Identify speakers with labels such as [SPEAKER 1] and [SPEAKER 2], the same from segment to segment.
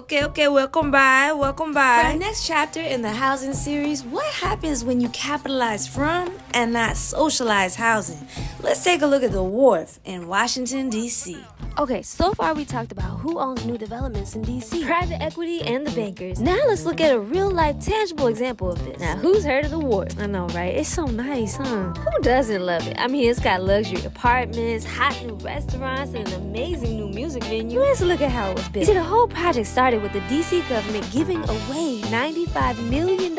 [SPEAKER 1] Okay, welcome back.
[SPEAKER 2] For our next chapter in the housing series, what happens when you capitalize from and not socialize housing? Let's take a look at the Wharf in Washington, D.C.
[SPEAKER 3] Okay, so far we talked about who owns new developments in DC, private equity and the bankers. Now let's look at a real-life, tangible example of this. Now, who's heard of the Wharf? I know, right? It's so nice, huh? Who doesn't love it? I mean, it's got luxury apartments, hot new restaurants, and an amazing new music venue. Let's look at how it was built. You see, the whole project started with the DC government giving away $95 million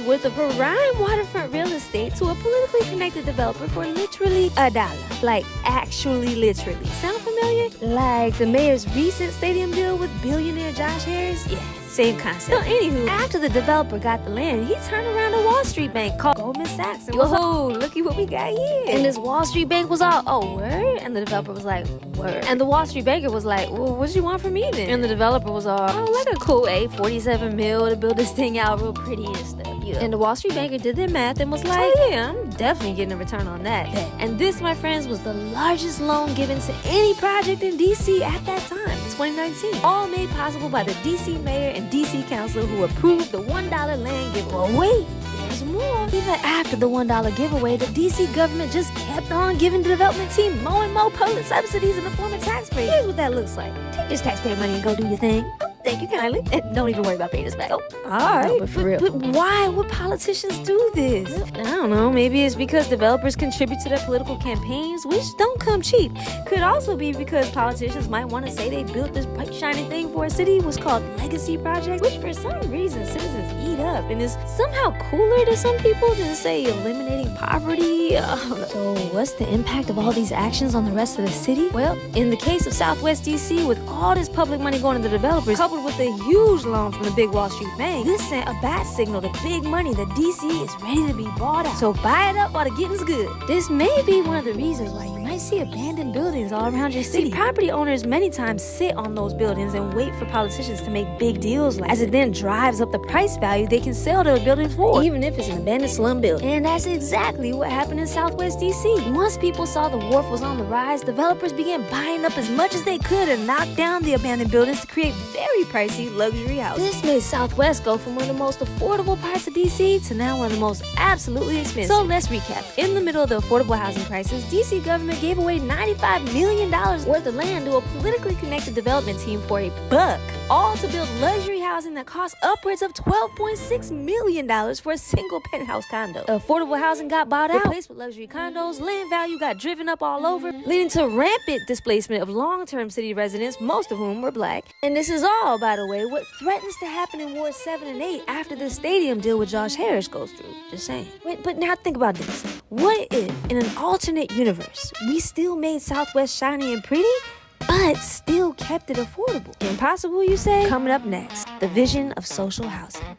[SPEAKER 3] worth of prime waterfront real estate to a politically connected developer for literally $1. Like, actually literally. Sound familiar? Like the mayor's recent stadium deal with billionaire Josh Harris? Yeah, same concept. So anywho, after the developer got the land, he turned around a Wall Street bank called Goldman Sachs and was like, "Whoa, looky what we got here." And this Wall Street bank was all, "Oh, word?" And the developer was like, "Word." And the Wall Street banker was like, "Well, what you want from me then?" And the developer was all, "Oh, like a cool 47 mil to build this thing out real pretty and stuff." Yeah. And the Wall Street banker did their math and was like, "Oh yeah, I'm definitely getting a return on that." And this, my friends, was the largest loan given to any project in DC at that time, 2019. All made possible by the DC mayor and DC council who approved the $1 land giveaway. But wait, there's more. Even after the $1 giveaway, the DC government just kept on giving the development team more and more public subsidies in the form of tax breaks. Here's what that looks like. Take this taxpayer money and go do your thing. Thank you kindly. And don't even worry about paying us back. Oh, all right. No, but for real. But why would politicians do this? I don't know. Maybe it's because developers contribute to their political campaigns, which don't come cheap. Could also be because politicians might want to say they built this bright, shiny thing for a city was called legacy projects, which for some reason citizens eat up and is somehow cooler to some people than, say, eliminating poverty. So what's the impact of all these actions on the rest of the city? Well, in the case of Southwest DC, with all this public money going to the developers, coupled with a huge loan from the big Wall Street bank, this sent a bat signal to big money that DC is ready to be bought out. So buy it up while the getting's good. This may be one of the reasons why you might see abandoned buildings all around your city. See, property owners many times sit on those buildings and wait for politicians to make big deals as it then drives up the price value they can sell the buildings for, even if it's an abandoned slum building. And that's exactly what happened in Southwest DC. Once people saw the Wharf was on the rise, developers began buying up as much as they could and knock down the abandoned buildings to create very pricey luxury houses. This made Southwest go from one of the most affordable parts of DC to now one of the most absolutely expensive. So let's recap. In the middle of the affordable housing crisis, DC government gave away $95 million worth of land to a politically connected development team for $1, all to build luxury housing that costs upwards of $12.6 million for a single penthouse condo. Affordable housing got bought out, replaced with luxury condos, land value got driven up all over, leading to rampant displacement of long-term city residents, most of whom were black. And this is all, by the way, what threatens to happen in Wards 7 and 8 after the stadium deal with Josh Harris goes through. Just saying. Wait, but now think about this. What if, in an alternate universe, we still made Southwest shiny and pretty, but still kept it affordable? Impossible, you say? Coming up next, the vision of social housing.